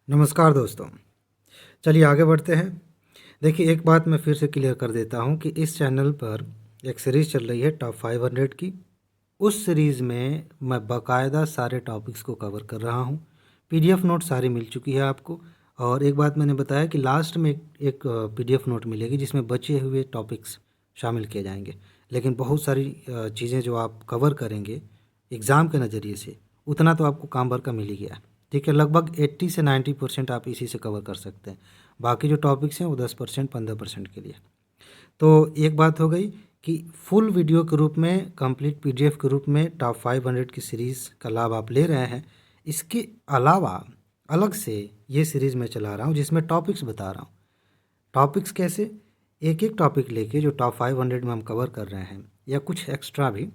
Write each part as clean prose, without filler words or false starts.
नमस्कार दोस्तों। चलिए आगे बढ़ते हैं। देखिए, एक बात मैं फिर से क्लियर कर देता हूँ कि इस चैनल पर एक सीरीज़ चल रही है टॉप 500 की। उस सीरीज़ में मैं बाकायदा सारे टॉपिक्स को कवर कर रहा हूँ। पीडीएफ नोट सारी मिल चुकी है आपको। और एक बात मैंने बताया कि लास्ट में एक पीडीएफ नोट मिलेगी जिसमें बचे हुए टॉपिक्स शामिल किए जाएंगे। लेकिन बहुत सारी चीज़ें जो आप कवर करेंगे एग्ज़ाम के नज़रिए से, उतना तो आपको काम भर का मिल ही गया। ठीक है, लगभग 80 से 90% आप इसी से कवर कर सकते हैं। बाकी जो टॉपिक्स हैं वो 10% 15% के लिए। तो एक बात हो गई कि फुल वीडियो के रूप में, कंप्लीट पीडीएफ के रूप में टॉप 500 की सीरीज़ का लाभ आप ले रहे हैं। इसके अलावा अलग से ये सीरीज़ मैं चला रहा हूँ जिसमें टॉपिक्स बता रहा हूँ। टॉपिक्स कैसे? एक एक टॉपिक लेके जो टॉप 500 में हम कवर कर रहे हैं या कुछ एक्स्ट्रा भी,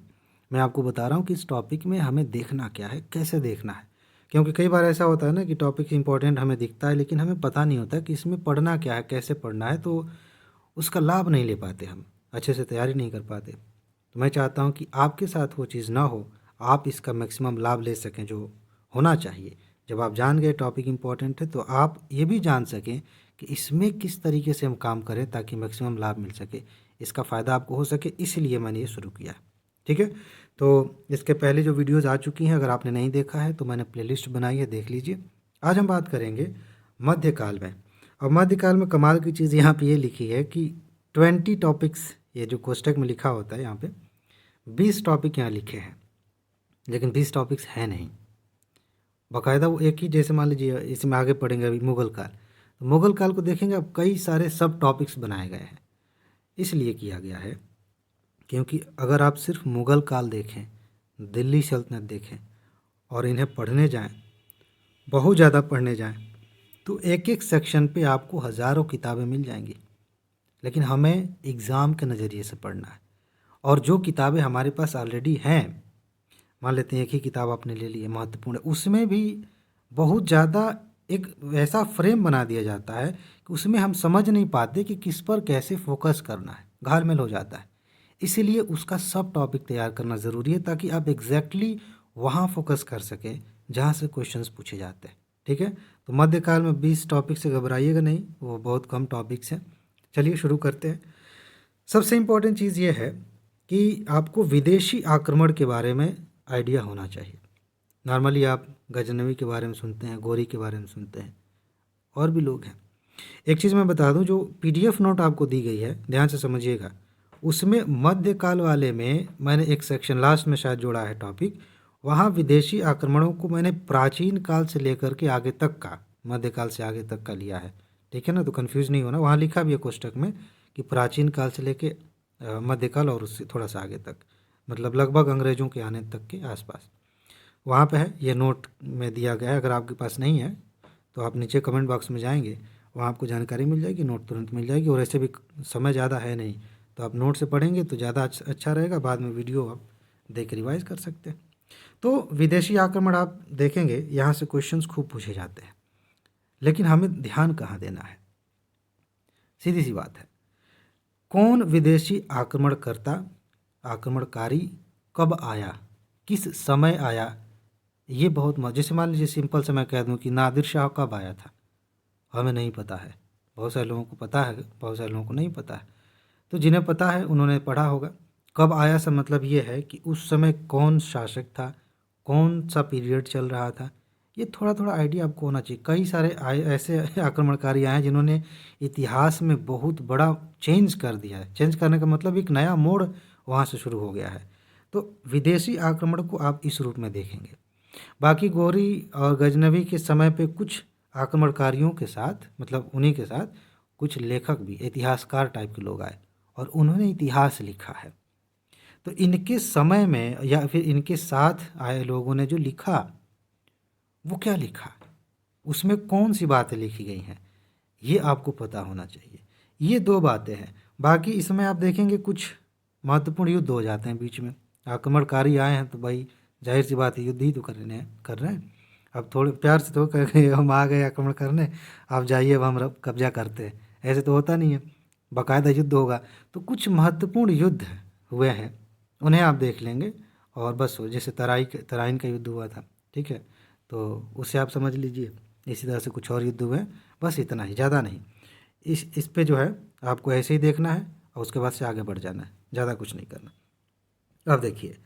मैं आपको बता रहा हूँ कि इस टॉपिक में हमें देखना क्या है, कैसे देखना है। क्योंकि कई बार ऐसा होता है ना कि टॉपिक इंपॉर्टेंट हमें दिखता है लेकिन हमें पता नहीं होता कि इसमें पढ़ना क्या है, कैसे पढ़ना है, तो उसका लाभ नहीं ले पाते, हम अच्छे से तैयारी नहीं कर पाते। तो मैं चाहता हूँ कि आपके साथ वो चीज़ ना हो, आप इसका मैक्सिमम लाभ ले सकें जो होना चाहिए। जब आप जान गए टॉपिक इम्पॉर्टेंट है तो आप ये भी जान सकें कि इसमें किस तरीके से हम काम करें ताकि मैक्सिमम लाभ मिल सके, इसका फ़ायदा आपको हो सके, इसलिए मैंने ये शुरू किया। ठीक है, तो इसके पहले जो वीडियोज़ आ चुकी हैं, अगर आपने नहीं देखा है तो मैंने प्लेलिस्ट बनाई है, देख लीजिए। आज हम बात करेंगे मध्यकाल में। और मध्यकाल में कमाल की चीज़ यहाँ पे ये लिखी है कि 20 टॉपिक्स, ये जो कोष्टक में लिखा होता है यहाँ पे 20 टॉपिक यहाँ लिखे हैं, लेकिन 20 टॉपिक्स हैं नहीं। बाकायदा वो एक ही, जैसे मान लीजिए इसमें आगे पढ़ेंगे अभी मुग़ल काल, तो मुग़ल काल को देखेंगे अब कई सारे सब टॉपिक्स बनाए गए हैं। इसलिए किया गया है क्योंकि अगर आप सिर्फ मुग़ल काल देखें, दिल्ली सल्तनत देखें और इन्हें पढ़ने जाएं, बहुत ज़्यादा पढ़ने जाएं, तो एक एक सेक्शन पे आपको हज़ारों किताबें मिल जाएंगी। लेकिन हमें एग्ज़ाम के नज़रिए से पढ़ना है। और जो किताबें हमारे पास ऑलरेडी हैं, मान लेते हैं एक ही किताब आपने ले ली है, महत्वपूर्ण है, उसमें भी बहुत ज़्यादा एक ऐसा फ्रेम बना दिया जाता है कि उसमें हम समझ नहीं पाते कि किस पर कैसे फोकस करना है, घालमेल हो जाता है। इसीलिए उसका सब टॉपिक तैयार करना ज़रूरी है ताकि आप एग्जैक्टली वहाँ फोकस कर सकें जहाँ से क्वेश्चंस पूछे जाते हैं। ठीक है, तो मध्यकाल में 20 टॉपिक से घबराइएगा नहीं, वो बहुत कम टॉपिक्स हैं। चलिए शुरू करते हैं। सबसे इम्पोर्टेंट चीज़ ये है कि आपको विदेशी आक्रमण के बारे में आइडिया होना चाहिए। नॉर्मली आप गजनवी के बारे में सुनते हैं, गौरी के बारे में सुनते हैं, और भी लोग हैं। एक चीज़ मैं बता दूं, जो पीडीएफ नोट आपको दी गई है ध्यान से समझिएगा, उसमें मध्यकाल वाले में मैंने एक सेक्शन लास्ट में शायद जोड़ा है टॉपिक, वहाँ विदेशी आक्रमणों को मैंने प्राचीन काल से लेकर के आगे तक का, मध्यकाल से आगे तक का लिया है। ठीक है ना, तो कन्फ्यूज़ नहीं होना। वहाँ लिखा भी है कोष्टक में कि प्राचीन काल से लेके मध्यकाल और उससे थोड़ा सा आगे तक, मतलब लगभग अंग्रेज़ों के आने तक के आसपास, वहाँ पे है। ये नोट में दिया गया है। अगर आपके पास नहीं है तो आप नीचे कमेंट बॉक्स में जाएंगे, वहाँ आपको जानकारी मिल जाएगी, नोट तुरंत मिल जाएगी। और ऐसे भी समय ज़्यादा है नहीं, तो आप नोट से पढ़ेंगे तो ज़्यादा अच्छा रहेगा। बाद में वीडियो आप देख रिवाइज कर सकते हैं। तो विदेशी आक्रमण आप देखेंगे, यहाँ से क्वेश्चंस खूब पूछे जाते हैं, लेकिन हमें ध्यान कहाँ देना है? सीधी सी बात है, कौन विदेशी आक्रमणकर्ता, आक्रमणकारी कब आया, किस समय आया, ये बहुत जैसे मान लीजिए सिंपल से मैं कह दूं कि नादिर शाह कब आया था, हमें नहीं पता है। बहुत सारे लोगों को पता है, बहुत सारे लोगों को नहीं पता है। तो जिन्हें पता है उन्होंने पढ़ा होगा। कब आया से मतलब ये है कि उस समय कौन शासक था, कौन सा पीरियड चल रहा था, ये थोड़ा थोड़ा आइडिया आपको होना चाहिए। कई सारे ऐसे आक्रमणकारी आए हैं जिन्होंने इतिहास में बहुत बड़ा चेंज कर दिया है। चेंज करने का मतलब एक नया मोड़ वहाँ से शुरू हो गया है। तो विदेशी आक्रमण को आप इस रूप में देखेंगे। बाकी गौरी और गजनवी के समय पे कुछ आक्रमणकारियों के साथ, मतलब उन्हीं के साथ कुछ लेखक भी, इतिहासकार टाइप के लोग आए और उन्होंने इतिहास लिखा है। तो इनके समय में या फिर इनके साथ आए लोगों ने जो लिखा, वो क्या लिखा, उसमें कौन सी बातें लिखी गई हैं, ये आपको पता होना चाहिए। ये दो बातें हैं। बाकी इसमें आप देखेंगे कुछ महत्वपूर्ण युद्ध हो जाते हैं बीच में। आक्रमणकारी आए हैं तो भाई जाहिर सी बात है युद्ध ही तो कर रहे हैं। अब थोड़े प्यार से तो कह के हम आ गए आक्रमण करने, आप जाइए अब हम कब्जा करते हैं, ऐसे तो होता नहीं है। बाकायदा युद्ध होगा। तो कुछ महत्वपूर्ण युद्ध हुए हैं, उन्हें आप देख लेंगे और बस। जैसे तराइन का युद्ध हुआ था, ठीक है, तो उसे आप समझ लीजिए। इसी तरह से कुछ और युद्ध हुए, बस इतना ही, ज़्यादा नहीं। इस पे जो है आपको ऐसे ही देखना है और उसके बाद से आगे बढ़ जाना है, ज़्यादा कुछ नहीं करना। अब देखिए,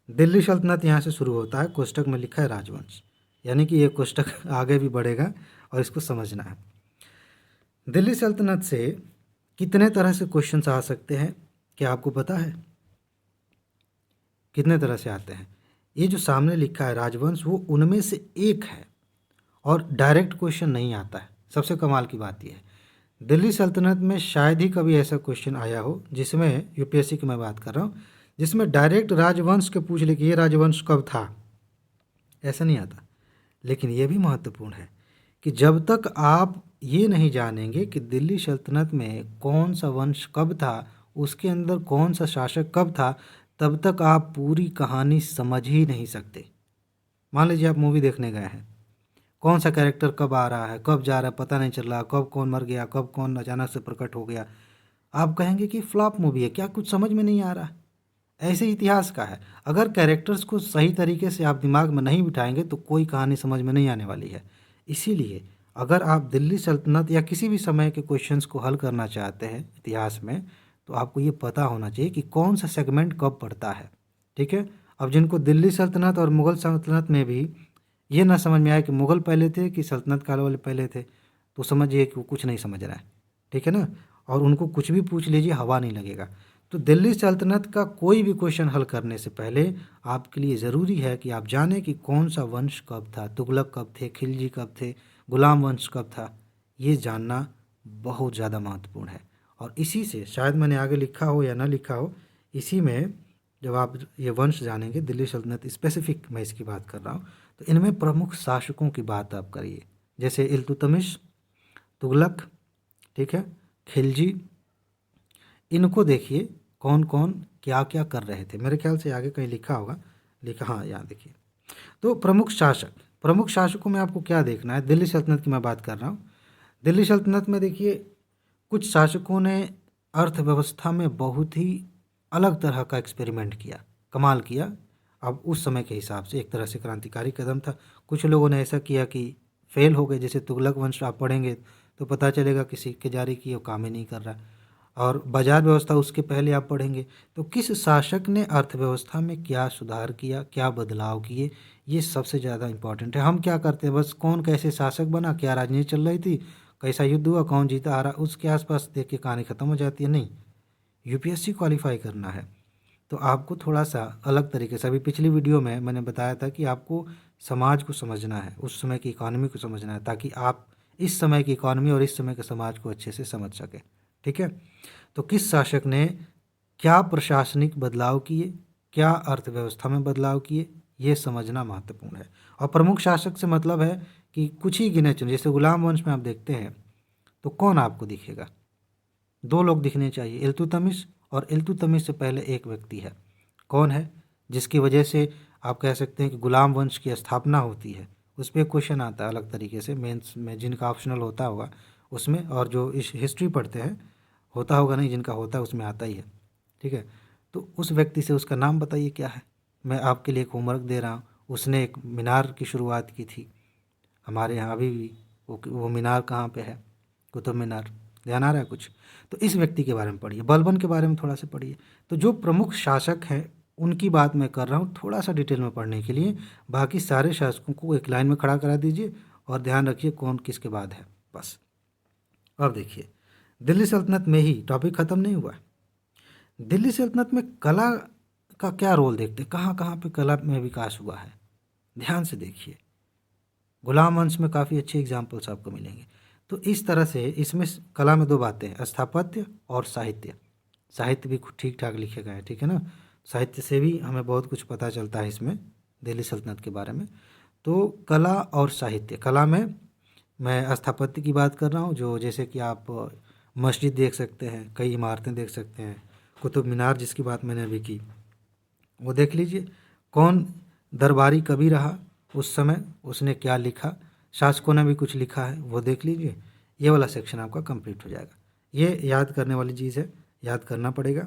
दिल्ली सल्तनत यहाँ से शुरू होता है, कोष्टक में लिखा है राजवंश, यानी कि ये कोष्टक आगे भी बढ़ेगा और इसको समझना है। दिल्ली सल्तनत से कितने तरह से क्वेश्चंस आ सकते हैं, क्या आपको पता है? कितने तरह से आते हैं? ये जो सामने लिखा है राजवंश, वो उनमें से एक है और डायरेक्ट क्वेश्चन नहीं आता है। सबसे कमाल की बात यह है, दिल्ली सल्तनत में शायद ही कभी ऐसा क्वेश्चन आया हो जिसमें, यूपीएससी की मैं बात कर रहा हूँ, जिसमें डायरेक्ट राजवंश के पूछ ले कि ये राजवंश कब था, ऐसा नहीं आता। लेकिन ये भी महत्वपूर्ण है कि जब तक आप ये नहीं जानेंगे कि दिल्ली सल्तनत में कौन सा वंश कब था, उसके अंदर कौन सा शासक कब था, तब तक आप पूरी कहानी समझ ही नहीं सकते। मान लीजिए आप मूवी देखने गए हैं, कौन सा कैरेक्टर कब आ रहा है, कब जा रहा है, पता नहीं चल रहा, कब कौन मर गया, कब कौन अचानक से प्रकट हो गया, आप कहेंगे कि फ्लॉप मूवी है, क्या कुछ समझ में नहीं आ रहा। ऐसे इतिहास का है, अगर कैरेक्टर्स को सही तरीके से आप दिमाग में नहीं बिठाएंगे तो कोई कहानी समझ में नहीं आने वाली है। इसीलिए अगर आप दिल्ली सल्तनत या किसी भी समय के क्वेश्चंस को हल करना चाहते हैं इतिहास में, तो आपको ये पता होना चाहिए कि कौन सा सेगमेंट कब पड़ता है। ठीक है, अब जिनको दिल्ली सल्तनत और मुग़ल सल्तनत में भी ये ना समझ में आए कि मुग़ल पहले थे कि सल्तनत काल वाले पहले थे, तो समझिए कि वो कुछ नहीं समझ रहा है। ठीक है ना, और उनको कुछ भी पूछ लीजिए हवा नहीं लगेगा। तो दिल्ली सल्तनत का कोई भी क्वेश्चन हल करने से पहले आपके लिए ज़रूरी है कि आप जानें कि कौन सा वंश कब था, तुगलक कब थे, खिलजी कब थे, गुलाम वंश कब था। ये जानना बहुत ज़्यादा महत्वपूर्ण है। और इसी से, शायद मैंने आगे लिखा हो या ना लिखा हो, इसी में जब आप ये वंश जानेंगे, दिल्ली सल्तनत स्पेसिफिक मैं इसकी बात कर रहा हूँ, तो इनमें प्रमुख शासकों की बात आप करिए, जैसे इल्तुतमिश, तुगलक, ठीक है, खिलजी, इनको देखिए कौन कौन क्या क्या कर रहे थे। मेरे ख्याल से आगे कहीं लिखा होगा, लिखा, हाँ यहाँ देखिए। तो प्रमुख शासकों में आपको क्या देखना है, दिल्ली सल्तनत की मैं बात कर रहा हूँ। दिल्ली सल्तनत में देखिए, कुछ शासकों ने अर्थव्यवस्था में बहुत ही अलग तरह का एक्सपेरिमेंट किया, कमाल किया। अब उस समय के हिसाब से एक तरह से क्रांतिकारी कदम था। कुछ लोगों ने ऐसा किया कि फेल हो गए, जैसे तुगलक वंश आप पढ़ेंगे तो पता चलेगा कि सिक्के जारी किए वो काम ही नहीं कर रहा। और बाजार व्यवस्था उसके पहले आप पढ़ेंगे तो किस शासक ने अर्थव्यवस्था में क्या सुधार किया, क्या बदलाव किए, ये सबसे ज़्यादा इम्पॉर्टेंट है। हम क्या करते हैं, बस कौन कैसे शासक बना, क्या राजनीति चल रही थी, कैसा युद्ध हुआ, कौन जीता हारा, उसके आसपास देख के कहानी ख़त्म हो जाती है। नहीं, यूपीएससी क्वालिफाई करना है तो आपको थोड़ा सा अलग तरीके से, अभी पिछली वीडियो में मैंने बताया था कि आपको समाज को समझना है, उस समय की इकॉनमी को समझना है, ताकि आप इस समय की इकॉनमी और इस समय के समाज को अच्छे से समझ सकें। ठीक है, तो किस शासक ने क्या प्रशासनिक बदलाव किए, क्या अर्थव्यवस्था में बदलाव किए, ये समझना महत्वपूर्ण है। और प्रमुख शासक से मतलब है कि कुछ ही गिने चुने, जैसे गुलाम वंश में आप देखते हैं तो कौन आपको दिखेगा, दो लोग दिखने चाहिए, इल्तुतमिश, और इल्तुतमिश से पहले एक व्यक्ति है, कौन है, जिसकी वजह से आप कह सकते हैं कि गुलाम वंश की स्थापना होती है। उस पर क्वेश्चन आता है अलग तरीके से, मेंस में जिनका ऑप्शनल होता होगा उसमें, और जो इस हिस्ट्री पढ़ते हैं होता होगा नहीं, जिनका होता है उसमें आता ही है। ठीक है, तो उस व्यक्ति से उसका नाम बताइए क्या है। मैं आपके लिए एक होमवर्क दे रहा हूँ, उसने एक मीनार की शुरुआत की थी हमारे यहाँ अभी भी, वो मीनार कहाँ पे है, कुतुब मीनार, ध्यान आ रहा है कुछ? तो इस व्यक्ति के बारे में पढ़िए, बलबन के बारे में थोड़ा सा पढ़िए। तो जो प्रमुख शासक हैं उनकी बात मैं कर रहा हूँ थोड़ा सा डिटेल में पढ़ने के लिए, बाकी सारे शासकों को एक लाइन में खड़ा करा दीजिए और ध्यान रखिए कौन किसके बाद है, बस। अब देखिए, दिल्ली सल्तनत में ही टॉपिक ख़त्म नहीं हुआ। दिल्ली सल्तनत में कला का क्या रोल देखते, कहाँ कहाँ पे कला में विकास हुआ है, ध्यान से देखिए। गुलाम वंश में काफ़ी अच्छे एग्जाम्पल्स आपको मिलेंगे। तो इस तरह से इसमें कला में दो बातें हैं, स्थापत्य और साहित्य। साहित्य भी ठीक ठाक लिखे गए हैं, ठीक है ना, साहित्य से भी हमें बहुत कुछ पता चलता है इसमें दिल्ली सल्तनत के बारे में। तो कला और साहित्य, कला में मैं स्थापत्य की बात कर रहा हूँ, जो जैसे कि आप मस्जिद देख सकते हैं, कई इमारतें देख सकते हैं, कुतुब मीनार जिसकी बात मैंने अभी की वो देख लीजिए। कौन दरबारी कवि रहा उस समय, उसने क्या लिखा, शासकों ने भी कुछ लिखा है वो देख लीजिए। ये वाला सेक्शन आपका कंप्लीट हो जाएगा। ये याद करने वाली चीज़ है, याद करना पड़ेगा।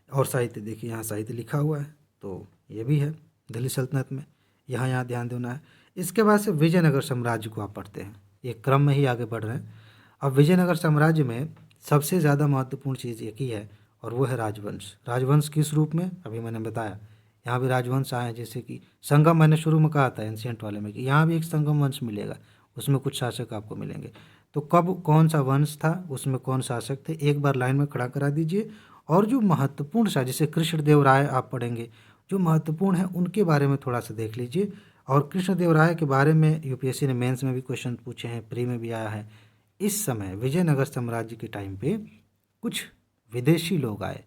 और साहित्य देखिए, यहाँ साहित्य लिखा हुआ है तो ये भी है दिल्ली सल्तनत में, यहाँ ध्यान देना है। इसके बाद से विजयनगर साम्राज्य को आप पढ़ते हैं, एक क्रम में ही आगे बढ़ रहे हैं। अब विजयनगर साम्राज्य में सबसे ज़्यादा महत्वपूर्ण चीज़ एक ही है और वो है राजवंश। राजवंश किस रूप में, अभी मैंने बताया, यहाँ भी राजवंश आए हैं, जैसे कि संगम, मैंने शुरू में कहा था एंशियंट वाले में कि यहाँ भी एक संगम वंश मिलेगा, उसमें कुछ शासक आपको मिलेंगे। तो कब कौन सा वंश था, उसमें कौन शासक थे, एक बार लाइन में खड़ा करा दीजिए। और जो महत्वपूर्ण सा, जैसे कृष्णदेव राय आप पढ़ेंगे, जो महत्वपूर्ण है उनके बारे में थोड़ा सा देख लीजिए। और कृष्णदेव राय के बारे में यूपीएससी ने मेंस में भी क्वेश्चन पूछे हैं, प्री में भी आया है। इस समय विजयनगर साम्राज्य के टाइम पे कुछ विदेशी लोग आए,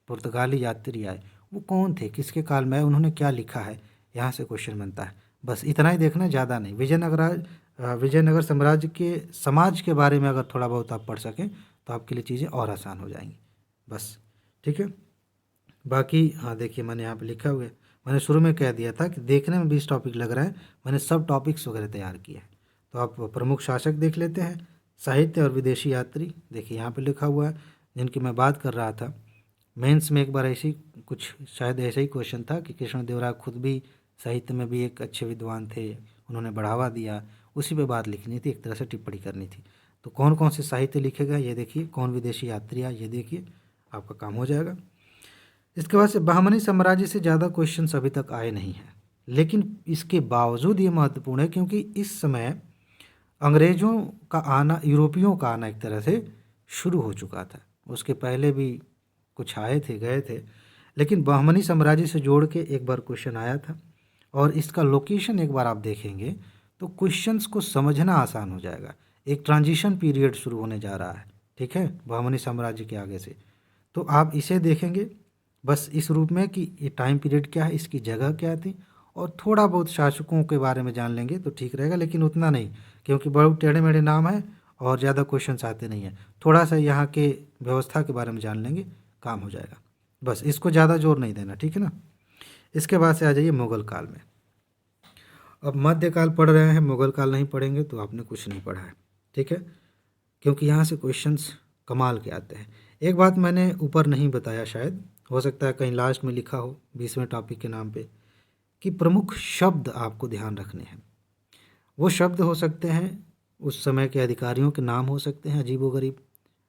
पुर्तगाली यात्री आए, वो कौन थे, किसके काल में आए, उन्होंने क्या लिखा है, यहाँ से क्वेश्चन बनता है। बस इतना ही देखना, ज़्यादा नहीं। विजयनगर साम्राज्य के समाज के बारे में अगर थोड़ा बहुत आप पढ़ सकें तो आपके लिए चीज़ें और आसान हो जाएंगी। बस ठीक है। बाकी हाँ देखिए, मैंने यहाँ पे लिखा हुआ है, मैंने शुरू में कह दिया था कि देखने में 20 टॉपिक लग रहा है, मैंने सब टॉपिक्स वगैरह तैयार किए हैं। तो आप प्रमुख शासक देख लेते हैं, साहित्य और विदेशी यात्री, देखिए यहाँ पे लिखा हुआ है जिनकी मैं बात कर रहा था। मेंस में एक बार ऐसी कुछ शायद ऐसा ही क्वेश्चन था कि कृष्णदेवराय खुद भी साहित्य में भी एक अच्छे विद्वान थे, उन्होंने बढ़ावा दिया, उसी पे बात लिखनी थी, एक तरह से टिप्पणी करनी थी। तो कौन कौन से साहित्य लिखेगा ये देखिए, कौन विदेशी यात्री आए ये देखिए, आपका काम हो जाएगा। इसके बाद से बहमनी साम्राज्य से ज़्यादा क्वेश्चन अभी तक आए नहीं हैं, लेकिन इसके बावजूद ये महत्वपूर्ण है क्योंकि इस समय अंग्रेज़ों का आना, यूरोपियों का आना एक तरह से शुरू हो चुका था। उसके पहले भी कुछ आए थे, गए थे, लेकिन बहमनी साम्राज्य से जोड़ के एक बार क्वेश्चन आया था। और इसका लोकेशन एक बार आप देखेंगे तो क्वेश्चंस को समझना आसान हो जाएगा। एक ट्रांजिशन पीरियड शुरू होने जा रहा है, ठीक है, बहमनी साम्राज्य के आगे से। तो आप इसे देखेंगे बस इस रूप में कि ये टाइम पीरियड क्या है, इसकी जगह क्या थी, और थोड़ा बहुत शासकों के बारे में जान लेंगे तो ठीक रहेगा, लेकिन उतना नहीं क्योंकि बहुत टेढ़े मेढ़े नाम है और ज़्यादा क्वेश्चंस आते नहीं हैं। थोड़ा सा यहाँ के व्यवस्था के बारे में जान लेंगे, काम हो जाएगा। बस इसको ज़्यादा जोर नहीं देना, ठीक है ना। इसके बाद से आ जाइए मुग़ल काल में। अब मध्यकाल पढ़ रहे हैं, मुग़ल काल नहीं पढ़ेंगे तो आपने कुछ नहीं पढ़ा है, ठीक है, क्योंकि यहाँ से क्वेश्चंस कमाल के आते हैं। एक बात मैंने ऊपर नहीं बताया, शायद हो सकता है कहीं लास्ट में लिखा हो 20वें टॉपिक के नाम पे, कि प्रमुख शब्द आपको ध्यान रखने हैं। वो शब्द हो सकते हैं उस समय के अधिकारियों के नाम, हो सकते हैं अजीबोगरीब,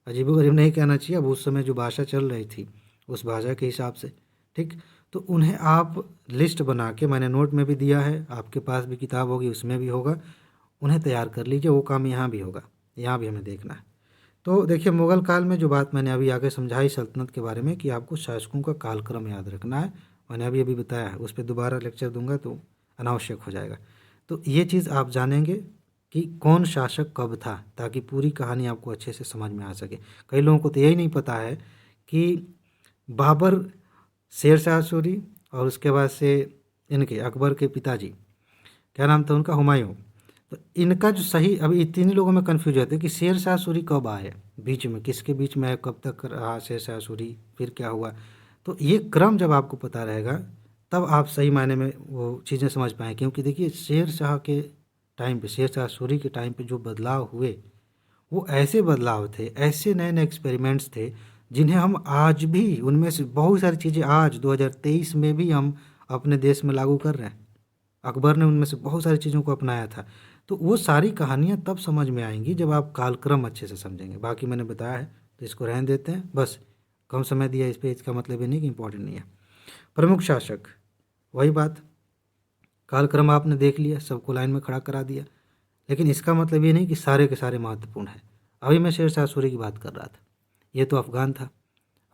अजीबोगरीब नहीं कहना चाहिए, अब उस समय जो भाषा चल रही थी उस भाषा के हिसाब से, ठीक। तो उन्हें आप लिस्ट बना के, मैंने नोट में भी दिया है, आपके पास भी किताब होगी उसमें भी होगा, उन्हें तैयार कर लीजिए। वो काम यहाँ भी होगा, यहाँ भी हमें देखना है। तो देखिए मुग़ल काल में जो बात मैंने अभी आगे समझाई सल्तनत के बारे में कि आपको शासकों का कालक्रम याद रखना है, मैंने अभी अभी बताया है, उस पर दोबारा लेक्चर दूंगा तो अनावश्यक हो जाएगा। तो ये चीज़ आप जानेंगे कि कौन शासक कब था, ताकि पूरी कहानी आपको अच्छे से समझ में आ सके। कई लोगों को तो यही नहीं पता है कि बाबर, शेर शाह सूरी, और उसके बाद से इनके अकबर के पिताजी, क्या नाम था उनका, हुमायूं। तो इनका जो सही, अभी तीन लोगों में कन्फ्यूज होते हैं कि शेर शाह सूरी कब आए, बीच में किसके बीच में है, कब तक रहा शेर शाह सूरी, फिर क्या हुआ। तो ये क्रम जब आपको पता रहेगा तब आप सही मायने में वो चीज़ें समझ पाएँ। क्योंकि देखिए शेर शाह के टाइम पे, शेर शाह सूरी के टाइम पे जो बदलाव हुए वो ऐसे बदलाव थे, ऐसे नए नए एक्सपेरिमेंट्स थे जिन्हें हम आज भी, उनमें से बहुत सारी चीज़ें आज 2023 में भी हम अपने देश में लागू कर रहे हैं। अकबर ने उनमें से बहुत सारी चीज़ों को अपनाया था। तो वो सारी कहानियाँ तब समझ में आएंगी जब आप कालक्रम अच्छे से समझेंगे। बाकी मैंने बताया है तो इसको रहने देते हैं, बस कम समय दिया इस पर, इसका मतलब ये नहीं कि इम्पोर्टेंट नहीं है। प्रमुख शासक, वही बात, कालक्रम आपने देख लिया, सबको लाइन में खड़ा करा दिया, लेकिन इसका मतलब ये नहीं कि सारे के सारे महत्वपूर्ण हैं। अभी मैं शेर शाह सूरी की बात कर रहा था, ये तो अफ़गान था।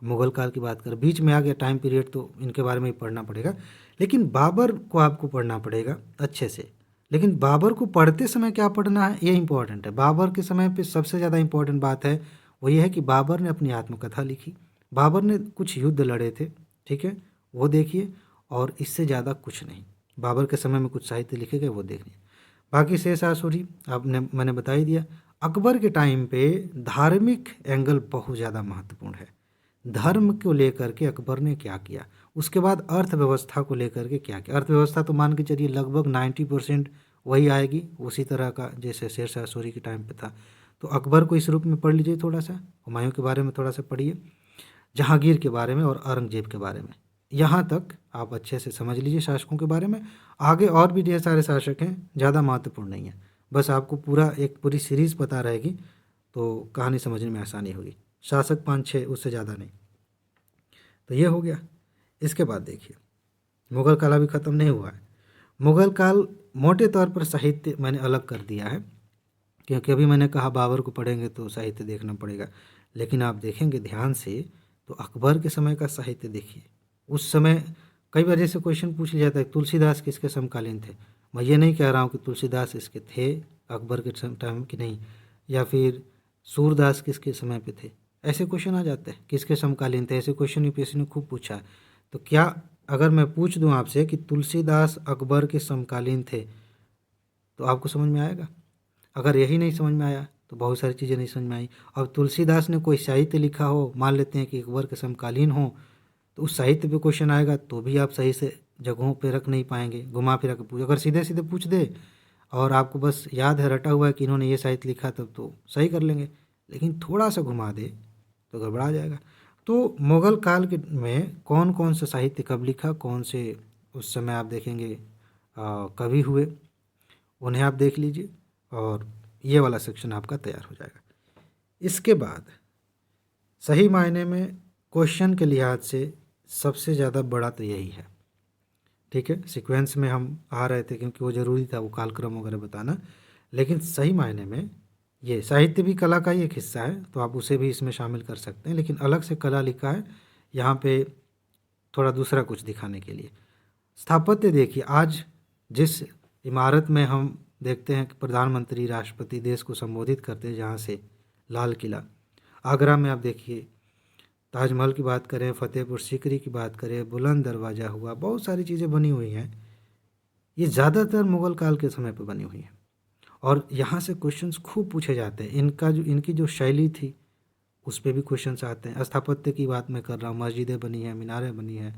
मुग़ल काल की बात कर, बीच में आ गया टाइम पीरियड, तो इनके बारे में ही पढ़ना पड़ेगा। लेकिन बाबर को आपको पढ़ना पड़ेगा अच्छे से। लेकिन बाबर को पढ़ते समय क्या पढ़ना है ये इंपॉर्टेंट है। बाबर के समय पे सबसे ज़्यादा इंपॉर्टेंट बात है वो ये है कि बाबर ने अपनी आत्मकथा लिखी, बाबर ने कुछ युद्ध लड़े थे, ठीक है, वो देखिए, और इससे ज़्यादा कुछ नहीं। बाबर के समय में कुछ साहित्य लिखे गए वो देखिए। बाकी शेर शाह सूरी आपने, मैंने बता ही दिया। अकबर के टाइम पे धार्मिक एंगल बहुत ज़्यादा महत्वपूर्ण है। धर्म को लेकर के अकबर ने क्या किया, उसके बाद अर्थव्यवस्था को लेकर के क्या किया। अर्थव्यवस्था तो मान के चलिए लगभग 90% वही आएगी, उसी तरह का जैसे शेर शाह सूरी के टाइम पे था। तो अकबर को इस रूप में पढ़ लीजिए, थोड़ा सा हुमायूं के बारे में थोड़ा सा पढ़िए, जहांगीर के बारे में और औरंगजेब के बारे में, यहाँ तक आप अच्छे से समझ लीजिए शासकों के बारे में। आगे और भी ढेर सारे शासक हैं, ज़्यादा महत्वपूर्ण नहीं है, बस आपको पूरी सीरीज़ पता रहेगी तो कहानी समझने में आसानी होगी। शासक 5-6, उससे ज़्यादा नहीं। तो ये हो गया। इसके बाद देखिए, मुग़ल काल अभी ख़त्म नहीं हुआ है। मुग़ल काल मोटे तौर पर साहित्य मैंने अलग कर दिया है, क्योंकि अभी मैंने कहा बाबर को पढ़ेंगे तो साहित्य देखना पड़ेगा, लेकिन आप देखेंगे ध्यान से तो अकबर के समय का साहित्य देखिए। उस समय कई बार जैसे क्वेश्चन पूछ लिया जाता है तुलसीदास किसके समकालीन थे। मैं ये नहीं कह रहा हूँ कि तुलसीदास इसके थे अकबर के टाइम की नहीं, या फिर सूरदास किसके समय पे थे। ऐसे क्वेश्चन आ जाते हैं किसके समकालीन थे, ऐसे क्वेश्चन यूपीएससी ने खूब पूछा है। तो क्या अगर मैं पूछ दूं आपसे कि तुलसीदास अकबर के समकालीन थे तो आपको समझ में आएगा? अगर यही नहीं समझ में आया तो बहुत सारी चीज़ें नहीं समझ में आई। अब तुलसीदास ने कोई साहित्य लिखा हो, मान लेते हैं कि अकबर के समकालीन हो, तो उस साहित्य पे क्वेश्चन आएगा तो भी आप सही से जगहों पे रख नहीं पाएंगे, घुमा फिरा के पूछ। अगर सीधे सीधे पूछ दे और आपको बस याद है, रटा हुआ है कि इन्होंने ये साहित्य लिखा, तब तो सही कर लेंगे, लेकिन थोड़ा सा घुमा दे तो गड़बड़ा जाएगा। तो मुग़ल काल के में कौन कौन सा साहित्य कब लिखा, कौन से उस समय आप देखेंगे कवि हुए, उन्हें आप देख लीजिए और ये वाला सेक्शन आपका तैयार हो जाएगा। इसके बाद सही मायने में क्वेश्चन के लिहाज से सबसे ज़्यादा बड़ा तो यही है, ठीक है। सीक्वेंस में हम आ रहे थे क्योंकि वो ज़रूरी था, वो कालक्रम वगैरह बताना, लेकिन सही मायने में ये साहित्य भी कला का ही एक हिस्सा है, तो आप उसे भी इसमें शामिल कर सकते हैं, लेकिन अलग से कला लिखा है यहाँ पे थोड़ा दूसरा कुछ दिखाने के लिए। स्थापत्य देखिए, आज जिस इमारत में हम देखते हैं कि प्रधानमंत्री राष्ट्रपति देश को संबोधित करते हैं, जहाँ से लाल किला, आगरा में आप देखिए ताजमहल की बात करें, फतेहपुर सीकरी की बात करें, बुलंद दरवाज़ा हुआ, बहुत सारी चीज़ें बनी हुई हैं, ये ज़्यादातर मुग़ल काल के समय पर बनी हुई हैं और यहाँ से क्वेश्चंस खूब पूछे जाते हैं। इनकी जो शैली थी उस पे भी क्वेश्चंस आते हैं। स्थापत्य की बात मैं कर रहा हूँ, मस्जिदें बनी हैं, मीनारें बनी हैं,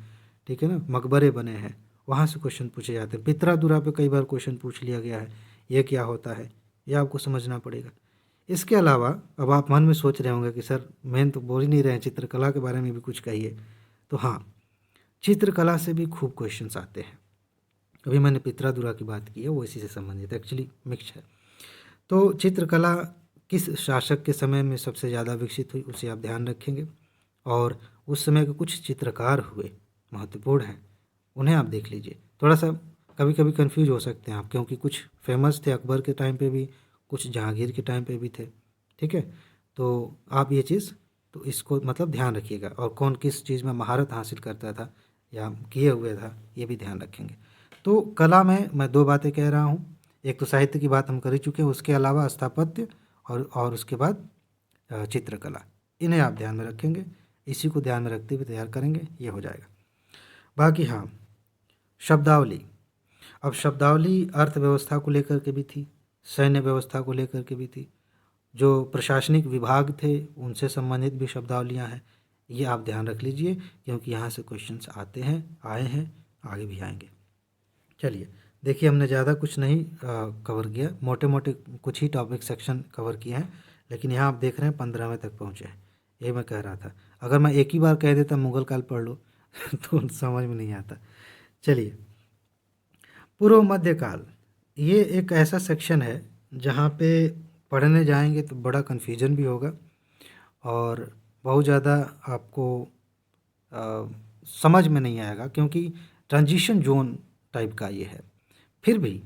ठीक है ना, मकबरे बने हैं, वहाँ से क्वेश्चन पूछे जाते हैं। पितरा दुरा पे कई बार क्वेश्चन पूछ लिया गया है, ये क्या होता है, ये आपको समझना पड़ेगा। इसके अलावा अब आप मन में सोच रहे होंगे कि सर मेन तो बोल ही नहीं रहे हैं, चित्रकला के बारे में भी कुछ कहिए। तो हाँ, चित्रकला से भी खूब क्वेश्चंस आते हैं। अभी मैंने पितरा दुरा की बात की है, वो इसी से संबंधित एक्चुअली मिक्स है। तो चित्रकला किस शासक के समय में सबसे ज़्यादा विकसित हुई, उसे आप ध्यान रखेंगे, और उस समय के कुछ चित्रकार हुए महत्वपूर्ण हैं, उन्हें आप देख लीजिए। थोड़ा सा कभी कभी कंफ्यूज हो सकते हैं आप, क्योंकि कुछ फेमस थे अकबर के टाइम पे भी, कुछ जहांगीर के टाइम पे भी थे, ठीक है। तो आप ये चीज़ तो इसको मतलब ध्यान रखिएगा, और कौन किस चीज़ में महारत हासिल करता था या किए हुए था, ये भी ध्यान रखेंगे। तो कला में मैं दो बातें कह रहा हूँ, एक तो साहित्य की बात हम कर ही चुके हैं, उसके अलावा स्थापत्य और उसके बाद चित्रकला, इन्हें आप ध्यान में रखेंगे, इसी को ध्यान में रखते हुए तैयार करेंगे, ये हो जाएगा। बाकी हाँ, शब्दावली, अब शब्दावली अर्थव्यवस्था को लेकर के भी थी, सैन्य व्यवस्था को लेकर के भी थी, जो प्रशासनिक विभाग थे उनसे संबंधित भी शब्दावलियाँ हैं, ये आप ध्यान रख लीजिए, क्योंकि यहाँ से क्वेश्चंस आते हैं, आए हैं, आगे भी आएंगे। चलिए देखिए, हमने ज़्यादा कुछ नहीं कवर किया, मोटे मोटे कुछ ही टॉपिक सेक्शन कवर किए हैं, लेकिन यहाँ आप देख रहे हैं 15वें तक पहुँचे हैं। यही मैं कह रहा था, अगर मैं एक ही बार कह देता मुग़ल काल पढ़ लो तो समझ में नहीं आता। चलिए, पूर्व मध्यकाल, ये एक ऐसा सेक्शन है जहाँ पे पढ़ने जाएंगे तो बड़ा कन्फ्यूजन भी होगा और बहुत ज़्यादा आपको समझ में नहीं आएगा, क्योंकि ट्रांजिशन जोन टाइप का ये है। फिर भी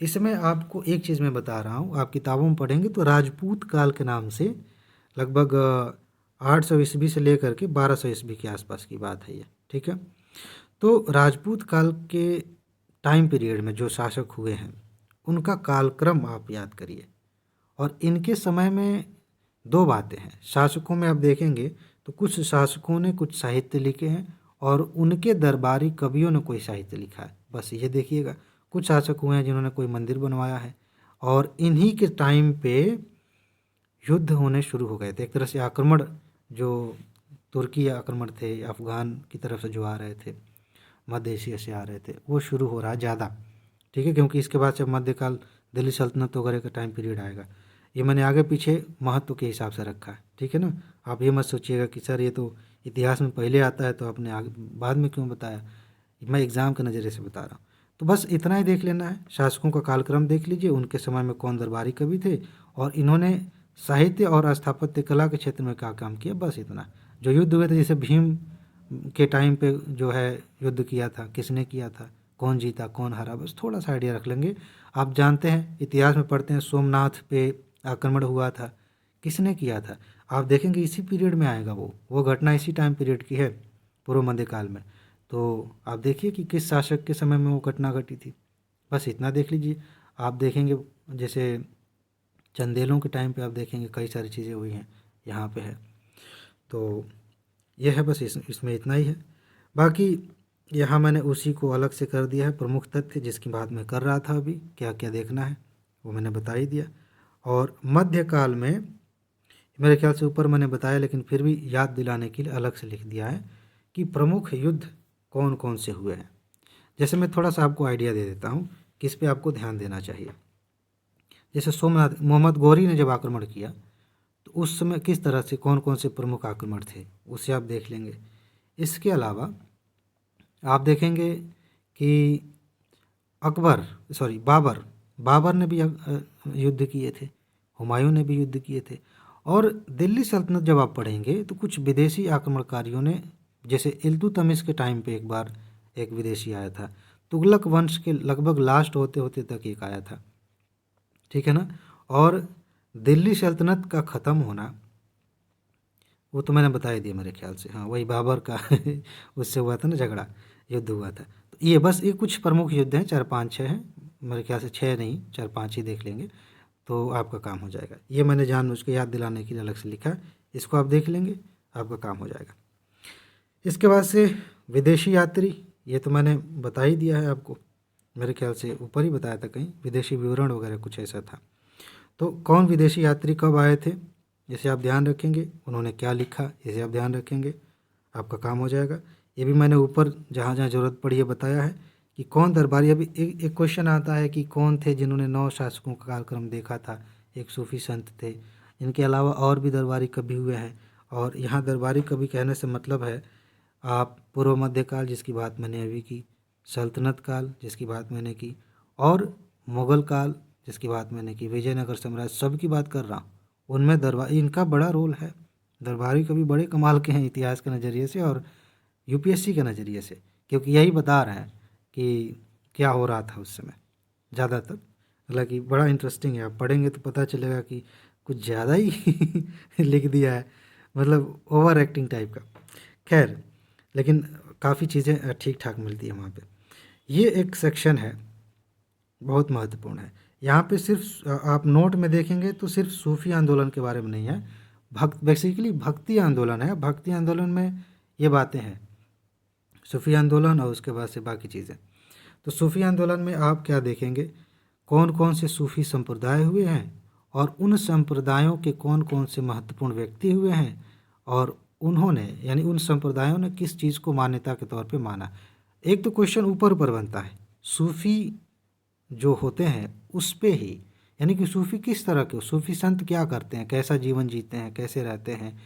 इसमें आपको एक चीज़ मैं बता रहा हूँ, आप किताबों में पढ़ेंगे तो राजपूत काल के नाम से लगभग 800 ईस्वी से लेकर के 1200 ईस्वी के आसपास की बात है ये, ठीक है। तो राजपूत काल के टाइम पीरियड में जो शासक हुए हैं उनका कालक्रम आप याद करिए, और इनके समय में दो बातें हैं। शासकों में आप देखेंगे तो कुछ शासकों ने कुछ साहित्य लिखे हैं और उनके दरबारी कवियों ने कोई साहित्य लिखा है, बस ये देखिएगा। कुछ शासक हुए हैं जिन्होंने कोई मंदिर बनवाया है, और इन्हीं के टाइम पे युद्ध होने शुरू हो गए थे। एक तरह से आक्रमण, जो तुर्की आक्रमण थे, अफ़गान की तरफ से जो आ रहे थे, मध्य एशिया से आ रहे थे, वो शुरू हो रहा है ज़्यादा, ठीक है। क्योंकि इसके बाद से मध्यकाल दिल्ली सल्तनत वगैरह का टाइम पीरियड आएगा। ये मैंने आगे पीछे महत्व के हिसाब से रखा है, ठीक है ना। आप ये मत सोचिएगा कि सर ये तो इतिहास में पहले आता है तो आपने आगे बाद में क्यों बताया? मैं एग्ज़ाम के नज़रिए से बता रहा हूँ। तो बस इतना ही देख लेना है। शासकों का कालक्रम देख लीजिए, उनके समय में कौन दरबारी कवि थे और इन्होंने साहित्य और स्थापत्य कला के क्षेत्र में क्या काम किया, बस इतना। जो युद्ध हुए थे, जैसे भीम के टाइम पे जो है युद्ध किया था, किसने किया था, कौन जीता कौन हारा, बस थोड़ा सा आइडिया रख लेंगे। आप जानते हैं, इतिहास में पढ़ते हैं सोमनाथ पे आक्रमण हुआ था, किसने किया था? आप देखेंगे इसी पीरियड में आएगा, वो घटना इसी टाइम पीरियड की है, पूर्व मध्यकाल में। तो आप देखिए कि किस शासक के समय में वो घटना घटी थी, बस इतना देख लीजिए। आप देखेंगे जैसे चंदेलों के टाइम पे आप देखेंगे कई सारी चीज़ें हुई हैं, यहाँ पे है। तो यह है, बस इसमें इतना ही है। बाकी यहाँ मैंने उसी को अलग से कर दिया है, प्रमुख तथ्य जिसकी बात मैं कर रहा था अभी, क्या क्या देखना है वो मैंने बता ही दिया। और मध्यकाल में मेरे ख्याल से ऊपर मैंने बताया, लेकिन फिर भी याद दिलाने के लिए अलग से लिख दिया है कि प्रमुख युद्ध कौन कौन से हुए हैं। जैसे मैं थोड़ा सा आपको आइडिया दे देता हूँ किस पे आपको ध्यान देना चाहिए। जैसे सोमनाथ मोहम्मद गौरी ने जब आक्रमण किया तो उस समय किस तरह से कौन कौन से प्रमुख आक्रमण थे, उसे आप देख लेंगे। इसके अलावा आप देखेंगे कि बाबर बाबर ने भी युद्ध किए थे, हुमायूं ने भी युद्ध किए थे। और दिल्ली सल्तनत जब आप पढ़ेंगे तो कुछ विदेशी आक्रमणकारियों ने, जैसे इल्तुतमिश के टाइम पे एक बार एक विदेशी आया था, तुगलक वंश के लगभग लास्ट होते होते तक एक आया था, ठीक है ना। और दिल्ली सल्तनत का ख़त्म होना वो तो मैंने बता ही दिया मेरे ख्याल से, हाँ वही बाबर का उससे हुआ था ना झगड़ा, युद्ध हुआ था। तो ये बस ये कुछ प्रमुख युद्ध हैं, 4 5 6 हैं मेरे ख्याल से, 6 नहीं 4 5 ही देख लेंगे तो आपका काम हो जाएगा। ये मैंने जानबूझ के याद दिलाने के लिए अलग से लिखा है, इसको आप देख लेंगे आपका काम हो जाएगा। इसके बाद से विदेशी यात्री, ये तो मैंने बता ही दिया है आपको, मेरे ख्याल से ऊपर ही बताया था कहीं, विदेशी विवरण वगैरह कुछ ऐसा था। तो कौन विदेशी यात्री कब आए थे, इसे आप ध्यान रखेंगे, उन्होंने क्या लिखा इसे आप ध्यान रखेंगे, आपका काम हो जाएगा। ये भी मैंने ऊपर जहाँ जहाँ ज़रूरत पड़ी है बताया है कि कौन दरबारी। अभी एक क्वेश्चन आता है कि कौन थे जिन्होंने 9 शासकों का कार्यक्रम देखा था, एक सूफी संत थे। इनके अलावा और भी दरबारी कवि हुए हैं, और यहाँ दरबारी कवि कहने से मतलब है आप पूर्व मध्यकाल जिसकी बात मैंने अभी की, सल्तनत काल जिसकी बात मैंने की, और मुग़ल काल जिसकी बात मैंने की, विजयनगर साम्राज्य, सब की बात कर रहा हूँ। उनमें दरबारी, इनका बड़ा रोल है। दरबारी कवि बड़े कमाल के हैं इतिहास के नज़रिए से और यूपीएससी के नज़रिए से, क्योंकि यही बता रहे हैं कि क्या हो रहा था उस समय ज़्यादातर। हालांकि बड़ा इंटरेस्टिंग है, आप पढ़ेंगे तो पता चलेगा कि कुछ ज़्यादा ही लिख दिया है, मतलब ओवर एक्टिंग टाइप का। खैर, लेकिन काफ़ी चीज़ें ठीक ठाक मिलती है वहाँ पे। ये एक सेक्शन है, बहुत महत्वपूर्ण है। यहाँ पे सिर्फ आप नोट में देखेंगे तो सिर्फ सूफी आंदोलन के बारे में नहीं है, बेसिकली भक्ति आंदोलन है। भक्ति आंदोलन में ये बातें हैं, सूफी आंदोलन और उसके बाद से बाकी चीज़ें। तो सूफी आंदोलन में आप क्या देखेंगे, कौन कौन से सूफी संप्रदाय हुए हैं और उन संप्रदायों के कौन कौन से महत्वपूर्ण व्यक्ति हुए हैं, और उन्होंने यानी उन संप्रदायों ने किस चीज़ को मान्यता के तौर पे माना। एक तो क्वेश्चन ऊपर ऊपर बनता है, सूफी जो होते हैं उस पे ही, यानी कि सूफी किस तरह के, सूफी संत क्या करते हैं, कैसा जीवन जीते हैं, कैसे रहते हैं,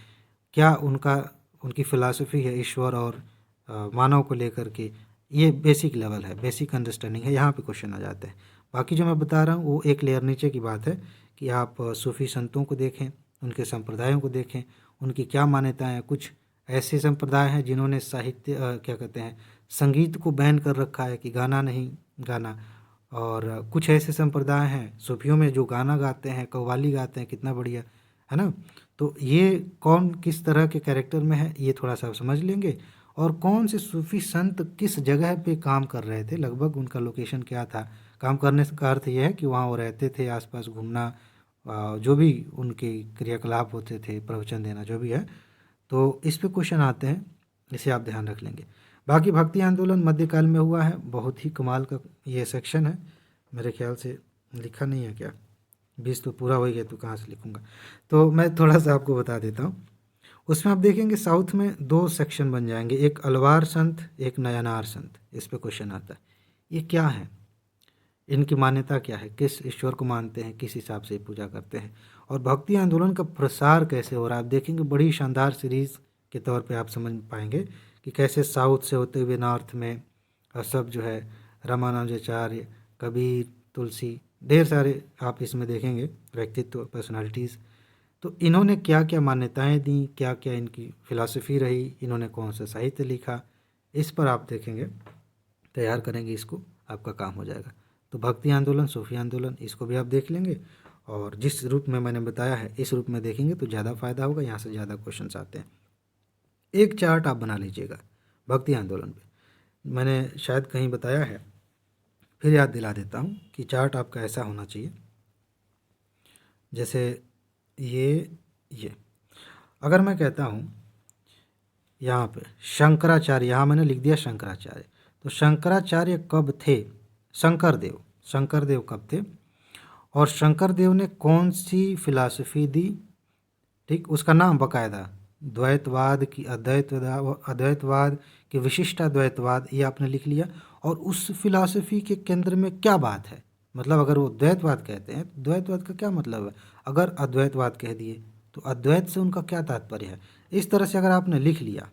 क्या उनकी फ़िलासफ़ी है ईश्वर और मानव को लेकर के। ये बेसिक लेवल है, बेसिक अंडरस्टैंडिंग है, यहाँ पे क्वेश्चन आ जाते हैं। बाकी जो मैं बता रहा हूँ वो एक लेयर नीचे की बात है कि आप सूफी संतों को देखें, उनके संप्रदायों को देखें, उनकी क्या मान्यताएं हैं। कुछ ऐसे संप्रदाय हैं जिन्होंने साहित्य क्या कहते हैं, संगीत को बैन कर रखा है कि गाना नहीं गाना, और कुछ ऐसे संप्रदाय हैं सूफियों में जो गाना गाते हैं, कव्वाली गाते हैं, कितना बढ़िया है ना। तो ये कौन किस तरह के कैरेक्टर में है ये थोड़ा सा आप समझ लेंगे, और कौन से सूफी संत किस जगह पे काम कर रहे थे, लगभग उनका लोकेशन क्या था। काम करने का अर्थ यह है कि वहाँ वो रहते थे, आसपास घूमना, जो भी उनके क्रियाकलाप होते थे, प्रवचन देना, जो भी है। तो इस पे क्वेश्चन आते हैं, इसे आप ध्यान रख लेंगे। बाकी भक्ति आंदोलन मध्यकाल में हुआ है, बहुत ही कमाल का ये सेक्शन है। मेरे ख्याल से लिखा नहीं है क्या, 20 तो पूरा हो गया तो कहाँ से लिखूँगा। तो मैं थोड़ा सा आपको बता देता हूँ। उसमें आप देखेंगे साउथ में 2 सेक्शन बन जाएंगे, एक अलवार संत, एक नयनार संत। इस पे क्वेश्चन आता है, ये क्या है, इनकी मान्यता क्या है, किस ईश्वर को मानते हैं, किस हिसाब से पूजा करते हैं, और भक्ति आंदोलन का प्रसार कैसे हो रहा है। आप देखेंगे बड़ी शानदार सीरीज़ के तौर पे आप समझ पाएंगे कि कैसे साउथ से होते हुए नॉर्थ में और सब जो है रामानुजाचार्य, कबीर, तुलसी, ढेर सारे आप इसमें देखेंगे व्यक्तित्व, पर्सनालिटीज़। तो इन्होंने क्या क्या मान्यताएं दी, क्या क्या इनकी फ़िलासफ़ी रही, इन्होंने कौन सा साहित्य लिखा, इस पर आप देखेंगे, तैयार करेंगे इसको, आपका काम हो जाएगा। तो भक्ति आंदोलन, सूफी आंदोलन, इसको भी आप देख लेंगे और जिस रूप में मैंने बताया है इस रूप में देखेंगे तो ज़्यादा फ़ायदा होगा, यहाँ से ज़्यादा क्वेश्चंस आते हैं। एक चार्ट आप बना लीजिएगा भक्ति आंदोलन पे, मैंने शायद कहीं बताया है, फिर याद दिला देता हूँ कि चार्ट आपका ऐसा होना चाहिए। जैसे ये अगर मैं कहता हूँ यहाँ पे शंकराचार्य, यहाँ मैंने लिख दिया शंकराचार्य, तो शंकराचार्य कब थे? शंकरदेव कब थे और शंकरदेव ने कौन सी फिलॉसफी दी? ठीक, उसका नाम बकायदा, द्वैतवाद की अद्वैतवाद की विशिष्टाद्वैतवाद, ये आपने लिख लिया। और उस फिलॉसफी के केंद्र में क्या बात है, मतलब अगर वो द्वैतवाद कहते हैं तो द्वैतवाद का क्या मतलब है, अगर अद्वैतवाद कह दिए तो अद्वैत से उनका क्या तात्पर्य है। इस तरह से अगर आपने लिख लिया,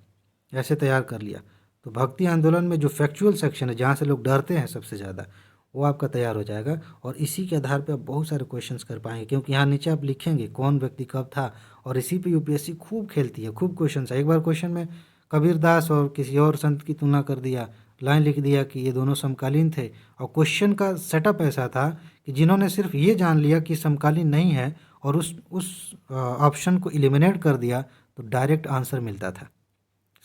ऐसे तैयार कर लिया, तो भक्ति आंदोलन में जो फैक्चुअल सेक्शन है जहाँ से लोग डरते हैं सबसे ज़्यादा, वो आपका तैयार हो जाएगा। और इसी के आधार पे आप बहुत सारे क्वेश्चंस कर पाएंगे, क्योंकि यहाँ नीचे आप लिखेंगे कौन व्यक्ति कब था, और इसी पे यूपीएससी खूब खेलती है, खूब क्वेश्चन है। एक बार क्वेश्चन में कबीरदास और किसी और संत की तुलना कर दिया, लाइन लिख दिया कि ये दोनों समकालीन थे, और क्वेश्चन का सेटअप ऐसा था कि जिन्होंने सिर्फ ये जान लिया कि समकालीन नहीं है और उस ऑप्शन को एलिमिनेट कर दिया, तो डायरेक्ट आंसर मिलता था।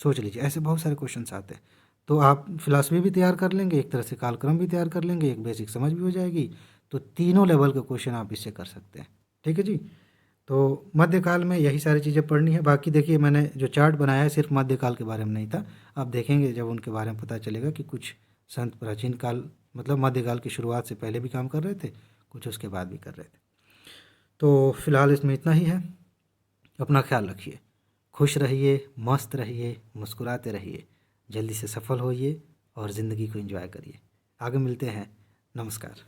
सोच लीजिए, ऐसे बहुत सारे क्वेश्चंस आते हैं। तो आप फिलॉसफी भी तैयार कर लेंगे, एक तरह से कालक्रम भी तैयार कर लेंगे, एक बेसिक समझ भी हो जाएगी, तो तीनों लेवल के क्वेश्चन आप इससे कर सकते हैं। ठीक है जी। तो मध्यकाल में यही सारी चीज़ें पढ़नी है। बाकी देखिए, मैंने जो चार्ट बनाया है सिर्फ मध्यकाल के बारे में नहीं था, आप देखेंगे जब उनके बारे में पता चलेगा कि कुछ संत प्राचीन काल मतलब मध्यकाल की शुरुआत से पहले भी काम कर रहे थे, कुछ उसके बाद भी कर रहे थे। तो फिलहाल इसमें इतना ही है। अपना ख्याल रखिए, खुश रहिए, मस्त रहिए, मुस्कुराते रहिए, जल्दी से सफल होइए और ज़िंदगी को एंजॉय करिए। आगे मिलते हैं। नमस्कार।